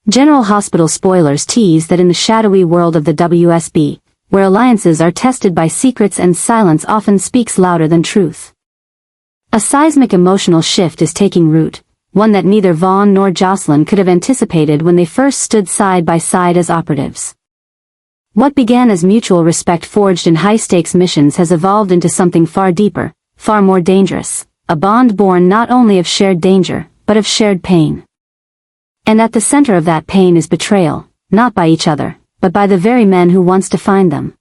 General Hospital spoilers tease that in the shadowy world of the WSB, where alliances are tested by secrets and silence often speaks louder than truth. A seismic emotional shift is taking root, one that neither Vaughn nor Jocelyn could have anticipated when they first stood side by side as operatives. What began as mutual respect forged in high-stakes missions has evolved into something far deeper, far more dangerous, a bond born not only of shared danger, but of shared pain. And at the center of that pain is betrayal, not by each other, but by the very men who once defined them.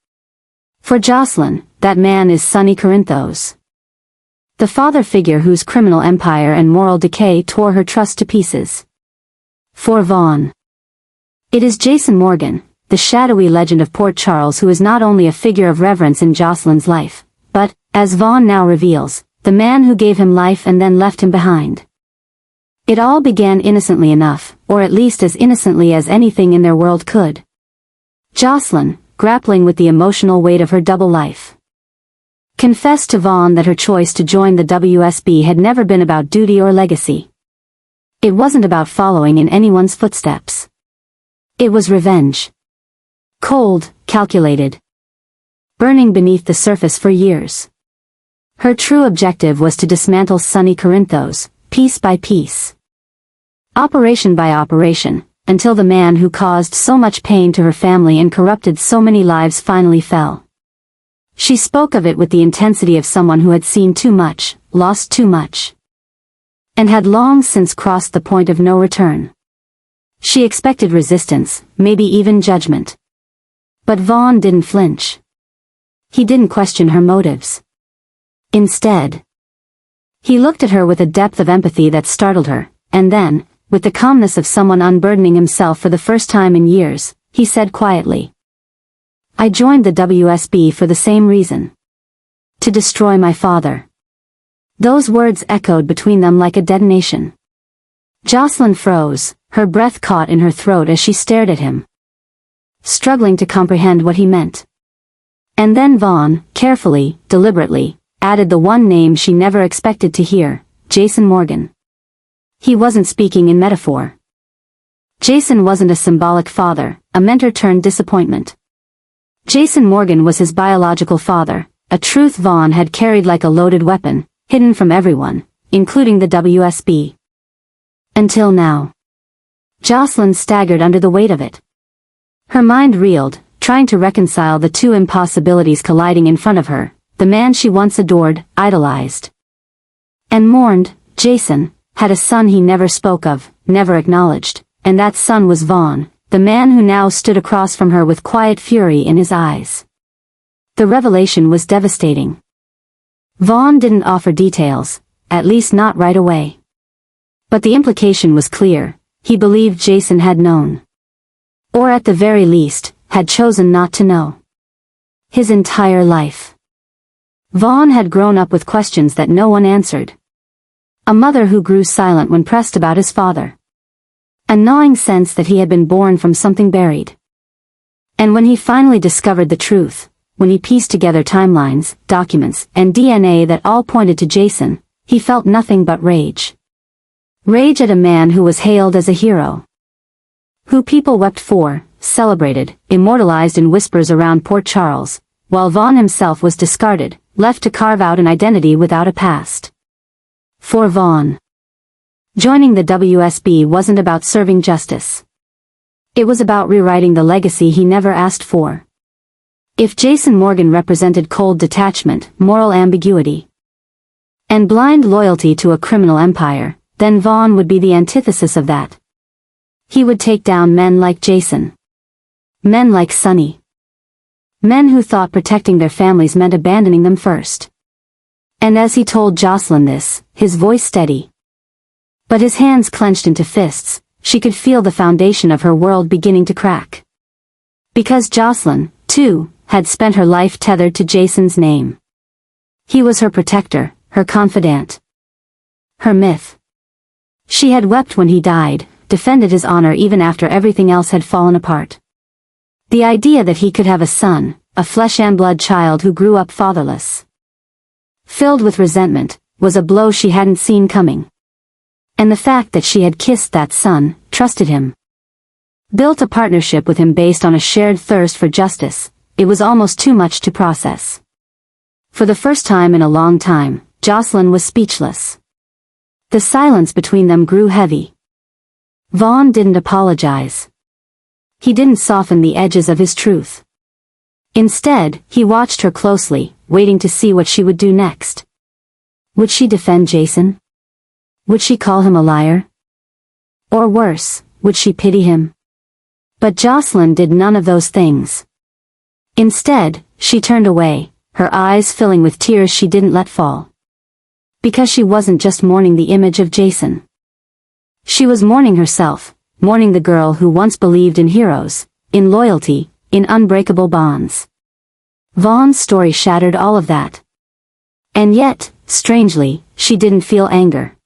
For Jocelyn, that man is Sonny Corinthos. The father figure whose criminal empire and moral decay tore her trust to pieces. For Vaughn, it is Jason Morgan, the shadowy legend of Port Charles, who is not only a figure of reverence in Jocelyn's life, but, as Vaughn now reveals, the man who gave him life and then left him behind. It all began innocently enough, or at least as innocently as anything in their world could. Jocelyn, grappling with the emotional weight of her double life, confessed to Vaughn that her choice to join the WSB had never been about duty or legacy. It wasn't about following in anyone's footsteps. It was revenge. Cold, calculated, burning beneath the surface for years. Her true objective was to dismantle Sonny Corinthos, piece by piece, operation by operation, until the man who caused so much pain to her family and corrupted so many lives finally fell. She spoke of it with the intensity of someone who had seen too much, lost too much, and had long since crossed the point of no return. She expected resistance, maybe even judgment. But Vaughn didn't flinch. He didn't question her motives. Instead, he looked at her with a depth of empathy that startled her, and then, with the calmness of someone unburdening himself for the first time in years, he said quietly, "I joined the WSB for the same reason. To destroy my father." Those words echoed between them like a detonation. Jocelyn froze, her breath caught in her throat as she stared at him, struggling to comprehend what he meant. And then Vaughn, carefully, deliberately, added the one name she never expected to hear, Jason Morgan. He wasn't speaking in metaphor. Jason wasn't a symbolic father, a mentor turned disappointment. Jason Morgan was his biological father, a truth Vaughn had carried like a loaded weapon, hidden from everyone, including the WSB. Until now. Jocelyn staggered under the weight of it. Her mind reeled, trying to reconcile the two impossibilities colliding in front of her, the man she once adored, idolized, and mourned, Jason, had a son he never spoke of, never acknowledged, and that son was Vaughn, the man who now stood across from her with quiet fury in his eyes. The revelation was devastating. Vaughn didn't offer details, at least not right away. But the implication was clear, he believed Jason had known. Or at the very least, had chosen not to know. His entire life. Vaughn had grown up with questions that no one answered. A mother who grew silent when pressed about his father. A gnawing sense that he had been born from something buried. And when he finally discovered the truth, when he pieced together timelines, documents, and DNA that all pointed to Jason, he felt nothing but rage. Rage at a man who was hailed as a hero, who people wept for, celebrated, immortalized in whispers around Port Charles, while Vaughn himself was discarded, left to carve out an identity without a past. For Vaughn, joining the WSB wasn't about serving justice. It was about rewriting the legacy he never asked for. If Jason Morgan represented cold detachment, moral ambiguity, and blind loyalty to a criminal empire, then Vaughn would be the antithesis of that. He would take down men like Jason. Men like Sonny. Men who thought protecting their families meant abandoning them first. And as he told Jocelyn this, his voice steady, but his hands clenched into fists, she could feel the foundation of her world beginning to crack. Because Jocelyn, too, had spent her life tethered to Jason's name. He was her protector, her confidant, her myth. She had wept when he died, defended his honor even after everything else had fallen apart. The idea that he could have a son, a flesh and blood child who grew up fatherless, filled with resentment, was a blow she hadn't seen coming. And the fact that she had kissed that son, trusted him, Built a partnership with him based on a shared thirst for justice. It was almost too much to process. For the first time in a long time, Jocelyn was speechless. The silence between them grew heavy. Vaughn didn't apologize. He didn't soften the edges of his truth. Instead, he watched her closely, waiting to see what she would do next. Would she defend Jason? Would she call him a liar? Or worse, would she pity him? But Jocelyn did none of those things. Instead, she turned away, her eyes filling with tears she didn't let fall. Because she wasn't just mourning the image of Jason. She was mourning herself, mourning the girl who once believed in heroes, in loyalty, in unbreakable bonds. Vaughn's story shattered all of that. And yet, strangely, she didn't feel anger.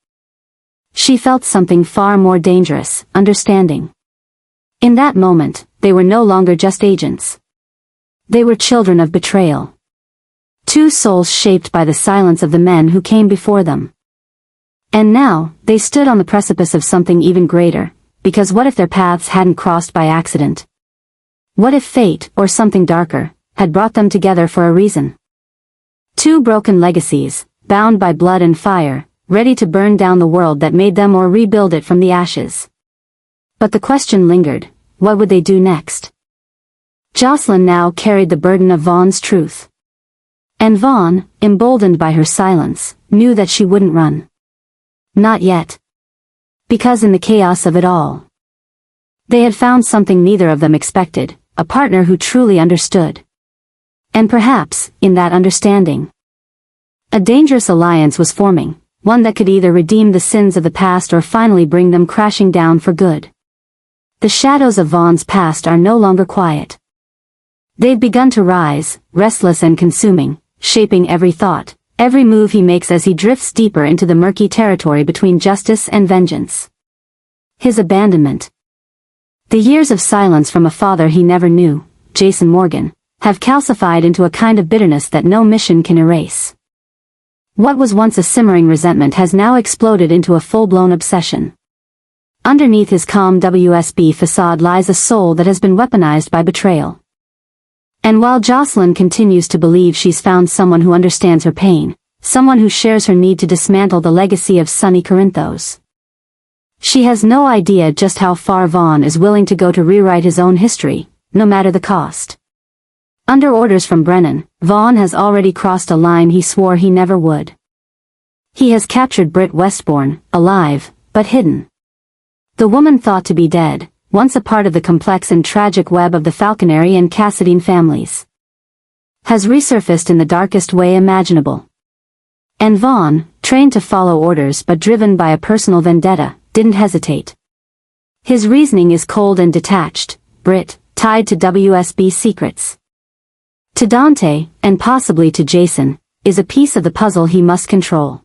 She felt something far more dangerous, understanding. In that moment, they were no longer just agents. They were children of betrayal. Two souls shaped by the silence of the men who came before them. And now, they stood on the precipice of something even greater, because what if their paths hadn't crossed by accident? What if fate, or something darker, had brought them together for a reason? Two broken legacies, bound by blood and fire, ready to burn down the world that made them or rebuild it from the ashes. But the question lingered, what would they do next? Jocelyn now carried the burden of Vaughn's truth. And Vaughn, emboldened by her silence, knew that she wouldn't run. Not yet. Because in the chaos of it all, they had found something neither of them expected, a partner who truly understood. And perhaps, in that understanding, a dangerous alliance was forming, one that could either redeem the sins of the past or finally bring them crashing down for good. The shadows of Vaughn's past are no longer quiet. They've begun to rise, restless and consuming, shaping every thought, every move he makes as he drifts deeper into the murky territory between justice and vengeance. His abandonment. The years of silence from a father he never knew, Jason Morgan, have calcified into a kind of bitterness that no mission can erase. What was once a simmering resentment has now exploded into a full-blown obsession. Underneath his calm WSB facade lies a soul that has been weaponized by betrayal. And while Jocelyn continues to believe she's found someone who understands her pain, someone who shares her need to dismantle the legacy of Sonny Corinthos, she has no idea just how far Vaughn is willing to go to rewrite his own history, no matter the cost. Under orders from Brennan, Vaughn has already crossed a line he swore he never would. He has captured Britt Westbourne, alive, but hidden. The woman thought to be dead, once a part of the complex and tragic web of the Falconeri and Cassadine families, has resurfaced in the darkest way imaginable. And Vaughn, trained to follow orders but driven by a personal vendetta, didn't hesitate. His reasoning is cold and detached, Britt, tied to WSB secrets. To Dante, and possibly to Jason, is a piece of the puzzle he must control.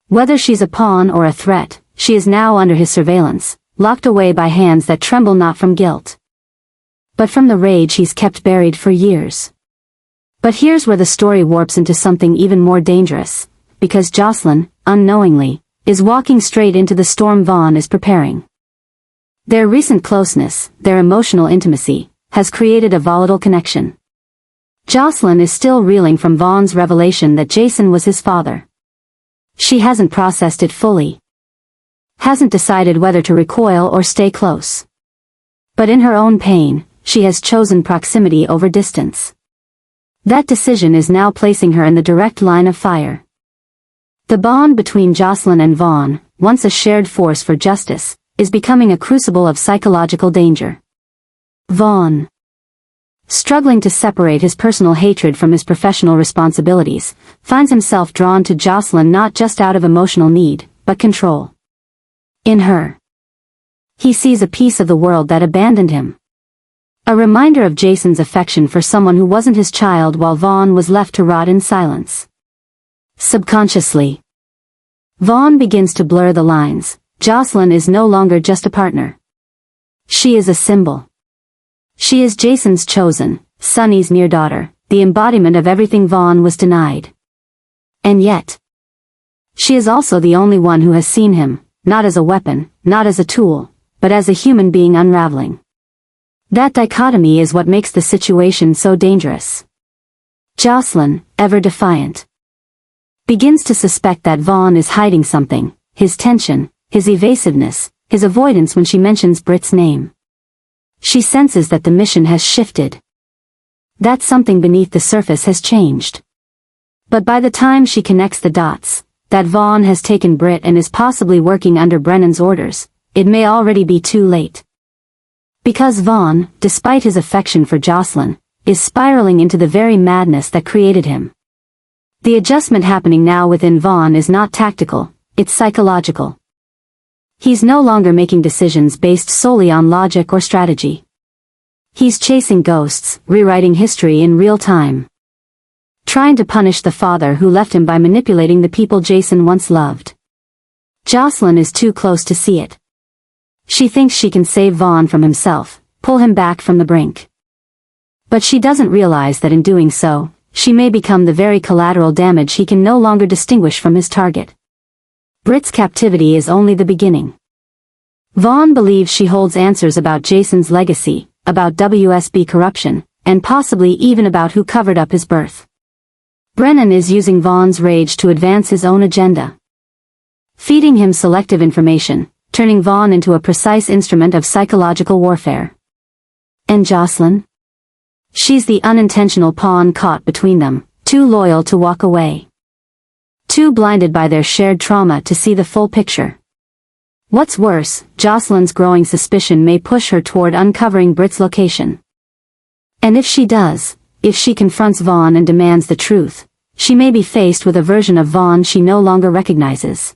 Whether she's a pawn or a threat, she is now under his surveillance, locked away by hands that tremble not from guilt, but from the rage he's kept buried for years. But here's where the story warps into something even more dangerous, because Jocelyn, unknowingly, is walking straight into the storm Vaughn is preparing. Their recent closeness, their emotional intimacy, has created a volatile connection. Jocelyn is still reeling from Vaughn's revelation that Jason was his father. She hasn't processed it fully. Hasn't decided whether to recoil or stay close. But in her own pain, she has chosen proximity over distance. That decision is now placing her in the direct line of fire. The bond between Jocelyn and Vaughn, once a shared force for justice, is becoming a crucible of psychological danger. Vaughn, struggling to separate his personal hatred from his professional responsibilities, finds himself drawn to Jocelyn not just out of emotional need, but control. In her, he sees a piece of the world that abandoned him. A reminder of Jason's affection for someone who wasn't his child while Vaughn was left to rot in silence. Subconsciously, Vaughn begins to blur the lines. Jocelyn is no longer just a partner. She is a symbol. She is Jason's chosen, Sonny's near daughter, the embodiment of everything Vaughn was denied. And yet, she is also the only one who has seen him, not as a weapon, not as a tool, but as a human being unraveling. That dichotomy is what makes the situation so dangerous. Jocelyn, ever defiant, begins to suspect that Vaughn is hiding something, his tension, his evasiveness, his avoidance when she mentions Britt's name. She senses that the mission has shifted. That something beneath the surface has changed. But by the time she connects the dots, that Vaughn has taken Britt and is possibly working under Brennan's orders, it may already be too late. Because Vaughn, despite his affection for Jocelyn, is spiraling into the very madness that created him. The adjustment happening now within Vaughn is not tactical, it's psychological. He's no longer making decisions based solely on logic or strategy. He's chasing ghosts, rewriting history in real time. Trying to punish the father who left him by manipulating the people Jason once loved. Jocelyn is too close to see it. She thinks she can save Vaughn from himself, pull him back from the brink. But she doesn't realize that in doing so, she may become the very collateral damage he can no longer distinguish from his target. Britt's captivity is only the beginning. Vaughn believes she holds answers about Jason's legacy, about WSB corruption, and possibly even about who covered up his birth. Brennan is using Vaughn's rage to advance his own agenda. Feeding him selective information, turning Vaughn into a precise instrument of psychological warfare. And Jocelyn? She's the unintentional pawn caught between them, too loyal to walk away. Too blinded by their shared trauma to see the full picture. What's worse, Jocelyn's growing suspicion may push her toward uncovering Britt's location. And if she does, if she confronts Vaughn and demands the truth, she may be faced with a version of Vaughn she no longer recognizes.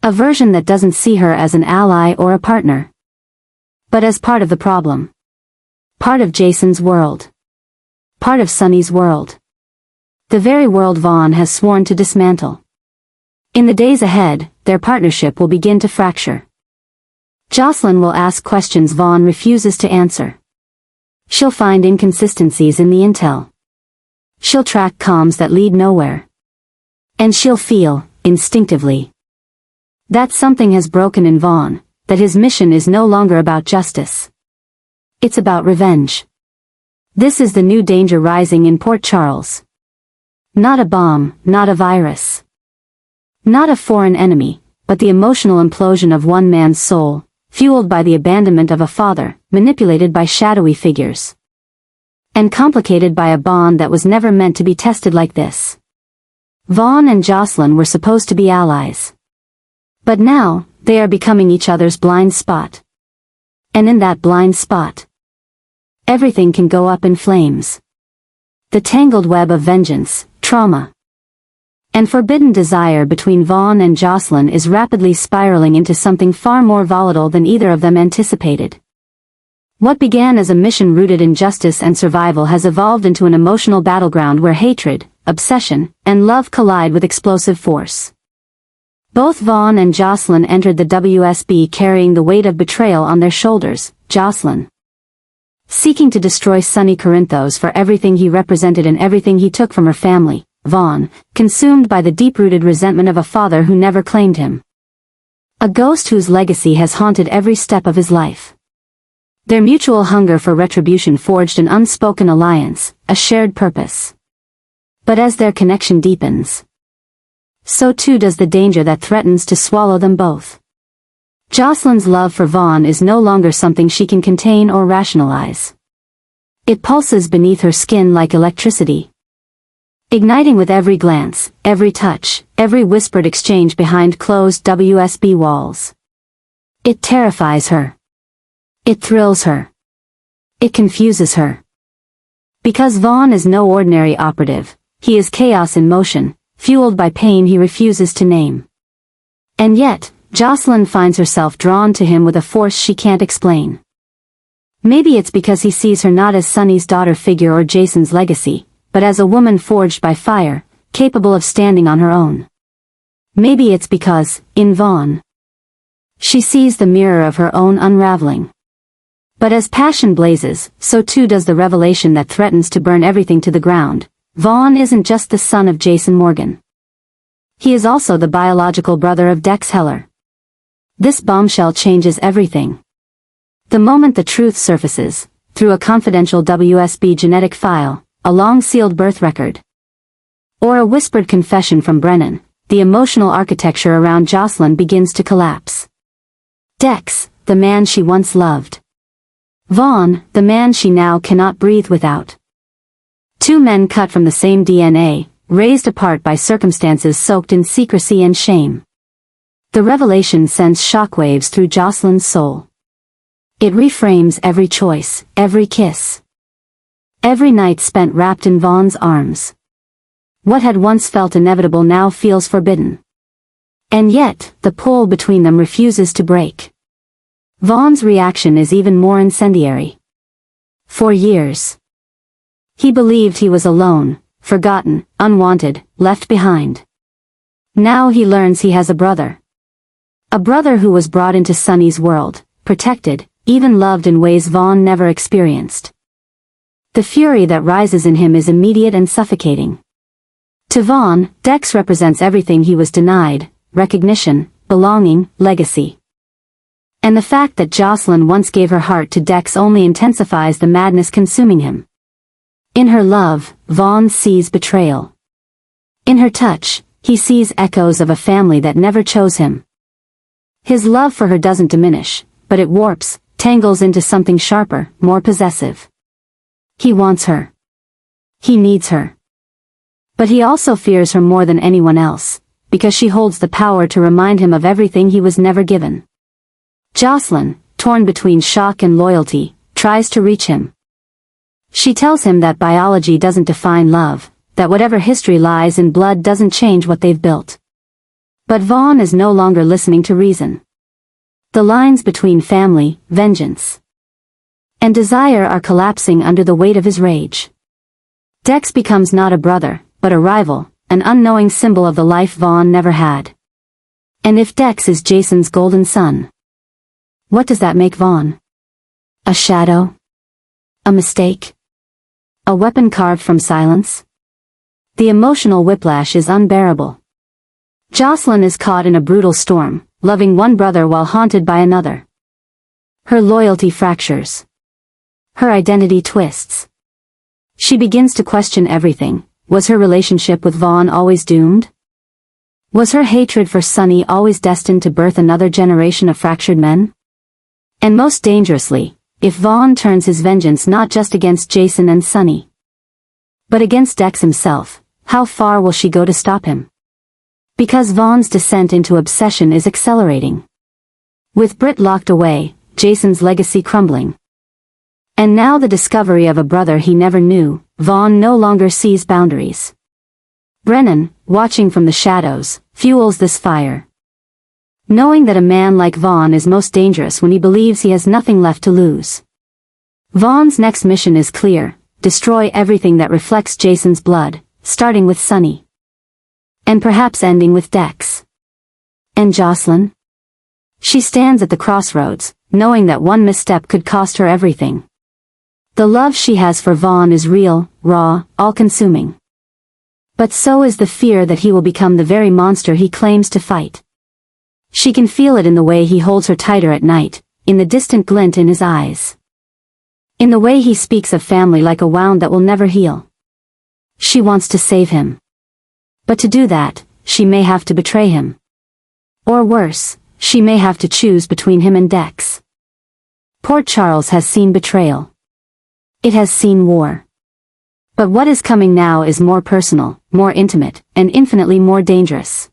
A version that doesn't see her as an ally or a partner, but as part of the problem. Part of Jason's world. Part of Sonny's world. The very world Vaughn has sworn to dismantle. In the days ahead, their partnership will begin to fracture. Jocelyn will ask questions Vaughn refuses to answer. She'll find inconsistencies in the intel. She'll track comms that lead nowhere. And she'll feel, instinctively, that something has broken in Vaughn, that his mission is no longer about justice. It's about revenge. This is the new danger rising in Port Charles. Not a bomb, not a virus. Not a foreign enemy, but the emotional implosion of one man's soul, fueled by the abandonment of a father, manipulated by shadowy figures. And complicated by a bond that was never meant to be tested like this. Vaughn and Jocelyn were supposed to be allies. But now, they are becoming each other's blind spot. And in that blind spot, everything can go up in flames. The tangled web of vengeance, trauma, and forbidden desire between Vaughn and Jocelyn is rapidly spiraling into something far more volatile than either of them anticipated. What began as a mission rooted in justice and survival has evolved into an emotional battleground where hatred, obsession, and love collide with explosive force. Both Vaughn and Jocelyn entered the WSB carrying the weight of betrayal on their shoulders, Jocelyn seeking to destroy Sonny Corinthos for everything he represented and everything he took from her family, Vaughn, consumed by the deep-rooted resentment of a father who never claimed him. A ghost whose legacy has haunted every step of his life. Their mutual hunger for retribution forged an unspoken alliance, a shared purpose. But as their connection deepens, so too does the danger that threatens to swallow them both. Jocelyn's love for Vaughn is no longer something she can contain or rationalize. It pulses beneath her skin like electricity, igniting with every glance, every touch, every whispered exchange behind closed WSB walls. It terrifies her. It thrills her. It confuses her. Because Vaughn is no ordinary operative, he is chaos in motion, fueled by pain he refuses to name. And yet, Jocelyn finds herself drawn to him with a force she can't explain. Maybe it's because he sees her not as Sonny's daughter figure or Jason's legacy, but as a woman forged by fire, capable of standing on her own. Maybe it's because, in Vaughn, she sees the mirror of her own unraveling. But as passion blazes, so too does the revelation that threatens to burn everything to the ground. Vaughn isn't just the son of Jason Morgan. He is also the biological brother of Dex Heller. This bombshell changes everything. The moment the truth surfaces, through a confidential WSB genetic file, a long-sealed birth record. Or a whispered confession from Brennan, the emotional architecture around Jocelyn begins to collapse. Dex, the man she once loved. Vaughn, the man she now cannot breathe without. Two men cut from the same DNA, raised apart by circumstances soaked in secrecy and shame. The revelation sends shockwaves through Jocelyn's soul. It reframes every choice, every kiss. Every night spent wrapped in Vaughn's arms. What had once felt inevitable now feels forbidden. And yet, the pull between them refuses to break. Vaughn's reaction is even more incendiary. For years, he believed he was alone, forgotten, unwanted, left behind. Now he learns he has a brother. A brother who was brought into Sonny's world, protected, even loved in ways Vaughn never experienced. The fury that rises in him is immediate and suffocating. To Vaughn, Dex represents everything he was denied: recognition, belonging, legacy. And the fact that Jocelyn once gave her heart to Dex only intensifies the madness consuming him. In her love, Vaughn sees betrayal. In her touch, he sees echoes of a family that never chose him. His love for her doesn't diminish, but it warps, tangles into something sharper, more possessive. He wants her. He needs her. But he also fears her more than anyone else, because she holds the power to remind him of everything he was never given. Jocelyn, torn between shock and loyalty, tries to reach him. She tells him that biology doesn't define love, that whatever history lies in blood doesn't change what they've built. But Vaughn is no longer listening to reason. The lines between family, vengeance, and desire are collapsing under the weight of his rage. Dex becomes not a brother, but a rival, an unknowing symbol of the life Vaughn never had. And if Dex is Jason's golden son, what does that make Vaughn? A shadow? A mistake? A weapon carved from silence? The emotional whiplash is unbearable. Jocelyn is caught in a brutal storm, loving one brother while haunted by another. Her loyalty fractures. Her identity twists. She begins to question everything. Was her relationship with Vaughn always doomed? Was her hatred for Sonny always destined to birth another generation of fractured men? And most dangerously, if Vaughn turns his vengeance not just against Jason and Sonny, but against Dex himself, how far will she go to stop him? Because Vaughn's descent into obsession is accelerating. With Britt locked away, Jason's legacy crumbling. And now the discovery of a brother he never knew, Vaughn no longer sees boundaries. Brennan, watching from the shadows, fuels this fire. Knowing that a man like Vaughn is most dangerous when he believes he has nothing left to lose. Vaughn's next mission is clear: destroy everything that reflects Jason's blood, starting with Sonny. And perhaps ending with Dex. And Jocelyn? She stands at the crossroads, knowing that one misstep could cost her everything. The love she has for Vaughn is real, raw, all-consuming. But so is the fear that he will become the very monster he claims to fight. She can feel it in the way he holds her tighter at night, in the distant glint in his eyes. In the way he speaks of family like a wound that will never heal. She wants to save him. But to do that, she may have to betray him. Or worse, she may have to choose between him and Dex. Port Charles has seen betrayal. It has seen war. But what is coming now is more personal, more intimate, and infinitely more dangerous.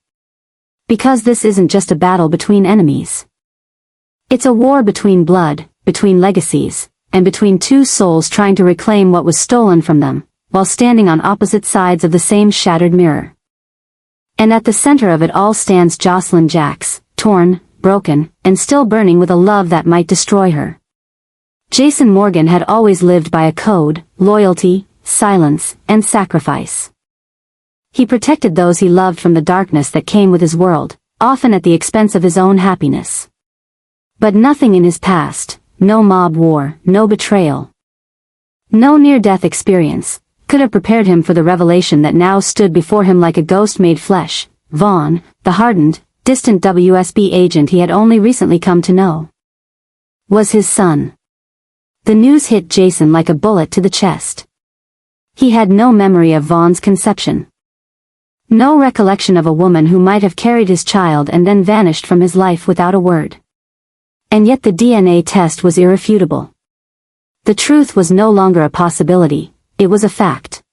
Because this isn't just a battle between enemies. It's a war between blood, between legacies, and between two souls trying to reclaim what was stolen from them, while standing on opposite sides of the same shattered mirror. And at the center of it all stands Jocelyn Jax, torn, broken, and still burning with a love that might destroy her. Jason Morgan had always lived by a code: loyalty, silence, and sacrifice. He protected those he loved from the darkness that came with his world, often at the expense of his own happiness. But nothing in his past, no mob war, no betrayal, no near-death experience, could have prepared him for the revelation that now stood before him like a ghost made flesh: Vaughn, the hardened, distant WSB agent he had only recently come to know, was his son. The news hit Jason like a bullet to the chest. He had no memory of Vaughn's conception. No recollection of a woman who might have carried his child and then vanished from his life without a word. And yet the DNA test was irrefutable. The truth was no longer a possibility, it was a fact.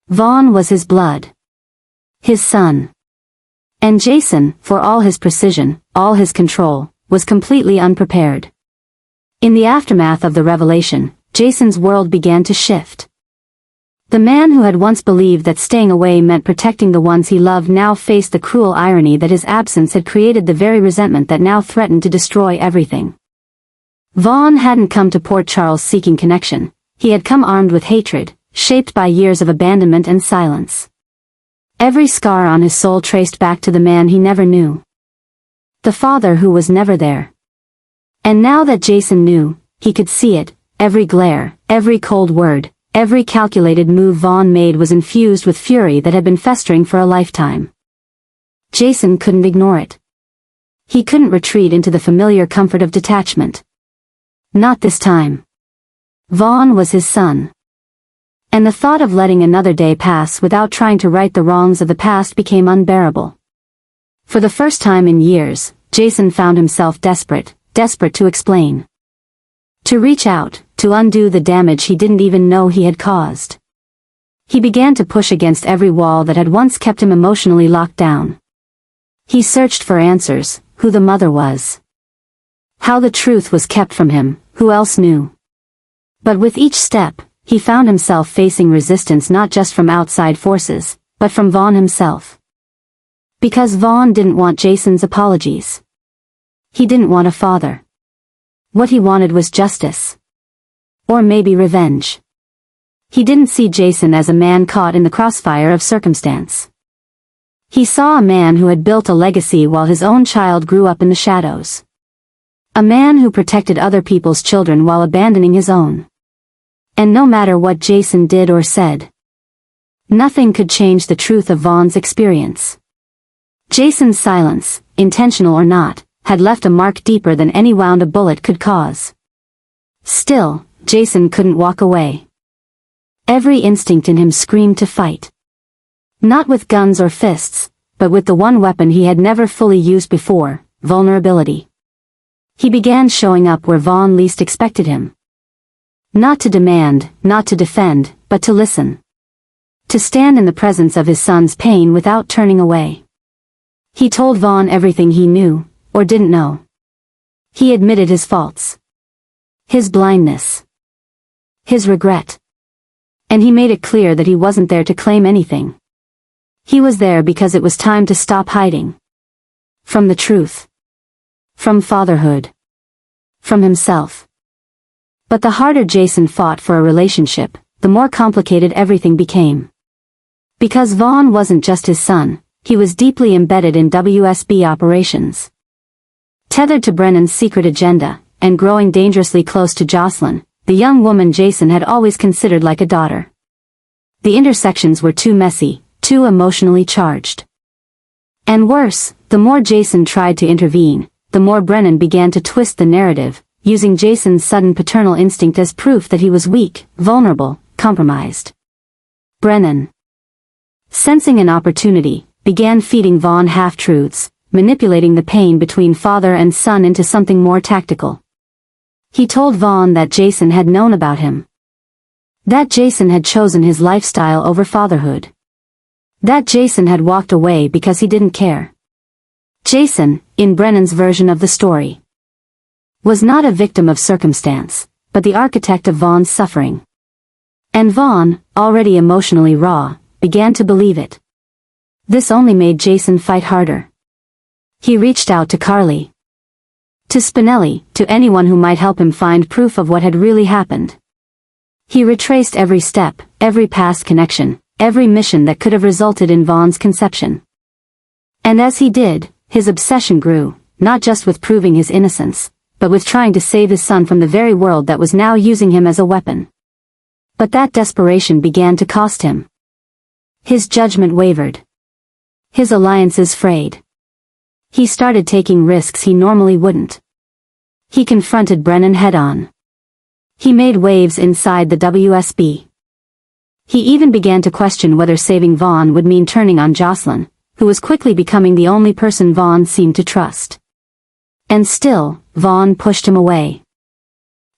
Vaughn was his blood. His son. And Jason, for all his precision, all his control, was completely unprepared. In the aftermath of the revelation, Jason's world began to shift. The man who had once believed that staying away meant protecting the ones he loved now faced the cruel irony that his absence had created the very resentment that now threatened to destroy everything. Vaughn hadn't come to Port Charles seeking connection, he had come armed with hatred, shaped by years of abandonment and silence. Every scar on his soul traced back to the man he never knew. The father who was never there. And now that Jason knew, he could see it, every glare, every cold word, every calculated move Vaughn made was infused with fury that had been festering for a lifetime. Jason couldn't ignore it. He couldn't retreat into the familiar comfort of detachment. Not this time. Vaughn was his son. And the thought of letting another day pass without trying to right the wrongs of the past became unbearable. For the first time in years, Jason found himself desperate to explain. To reach out, to undo the damage he didn't even know he had caused. He began to push against every wall that had once kept him emotionally locked down. He searched for answers, who the mother was. How the truth was kept from him, who else knew. But with each step, he found himself facing resistance not just from outside forces, but from Vaughn himself. Because Vaughn didn't want Jason's apologies. He didn't want a father. What he wanted was justice. Or maybe revenge. He didn't see Jason as a man caught in the crossfire of circumstance. He saw a man who had built a legacy while his own child grew up in the shadows. A man who protected other people's children while abandoning his own. And no matter what Jason did or said, nothing could change the truth of Vaughn's experience. Jason's silence, intentional or not, had left a mark deeper than any wound a bullet could cause. Still, Jason couldn't walk away. Every instinct in him screamed to fight. Not with guns or fists, but with the one weapon he had never fully used before, vulnerability. He began showing up where Vaughn least expected him. Not to demand, not to defend, but to listen. To stand in the presence of his son's pain without turning away. He told Vaughn everything he knew, or didn't know. He admitted his faults. His blindness. His regret. And he made it clear that he wasn't there to claim anything. He was there because it was time to stop hiding. From the truth. From fatherhood. From himself. But the harder Jason fought for a relationship, the more complicated everything became. Because Vaughn wasn't just his son, he was deeply embedded in WSB operations. Tethered to Brennan's secret agenda, and growing dangerously close to Jocelyn, the young woman Jason had always considered like a daughter. The intersections were too messy, too emotionally charged. And worse, the more Jason tried to intervene, the more Brennan began to twist the narrative, using Jason's sudden paternal instinct as proof that he was weak, vulnerable, compromised. Brennan, sensing an opportunity, began feeding Vaughn half-truths, manipulating the pain between father and son into something more tactical. He told Vaughn that Jason had known about him. That Jason had chosen his lifestyle over fatherhood. That Jason had walked away because he didn't care. Jason, in Brennan's version of the story, was not a victim of circumstance, but the architect of Vaughn's suffering. And Vaughn, already emotionally raw, began to believe it. This only made Jason fight harder. He reached out to Carly. To Spinelli, to anyone who might help him find proof of what had really happened. He retraced every step, every past connection, every mission that could have resulted in Vaughn's conception. And as he did, his obsession grew, not just with proving his innocence, but with trying to save his son from the very world that was now using him as a weapon. But that desperation began to cost him. His judgment wavered. His alliances frayed. He started taking risks he normally wouldn't. He confronted Brennan head-on. He made waves inside the WSB. He even began to question whether saving Vaughn would mean turning on Jocelyn, who was quickly becoming the only person Vaughn seemed to trust. And still, Vaughn pushed him away,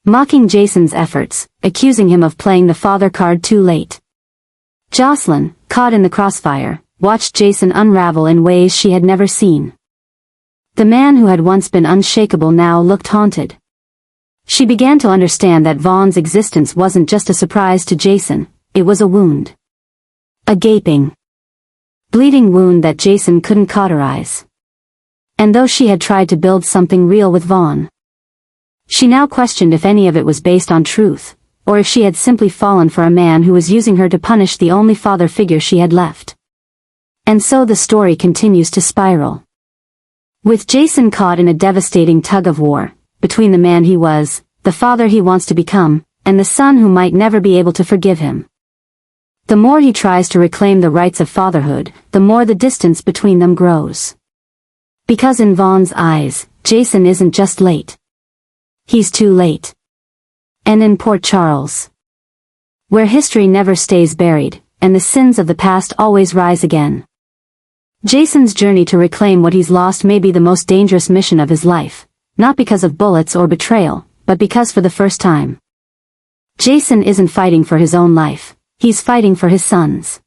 mocking Jason's efforts, accusing him of playing the father card too late. Jocelyn, caught in the crossfire, watched Jason unravel in ways she had never seen. The man who had once been unshakable now looked haunted. She began to understand that Vaughn's existence wasn't just a surprise to Jason, it was a wound. A gaping, bleeding wound that Jason couldn't cauterize. And though she had tried to build something real with Vaughn, she now questioned if any of it was based on truth, or if she had simply fallen for a man who was using her to punish the only father figure she had left. And so the story continues to spiral. With Jason caught in a devastating tug-of-war, between the man he was, the father he wants to become, and the son who might never be able to forgive him. The more he tries to reclaim the rights of fatherhood, the more the distance between them grows. Because in Vaughn's eyes, Jason isn't just late. He's too late. And in Port Charles, where history never stays buried, and the sins of the past always rise again, Jason's journey to reclaim what he's lost may be the most dangerous mission of his life, not because of bullets or betrayal, but because for the first time, Jason isn't fighting for his own life, he's fighting for his son's.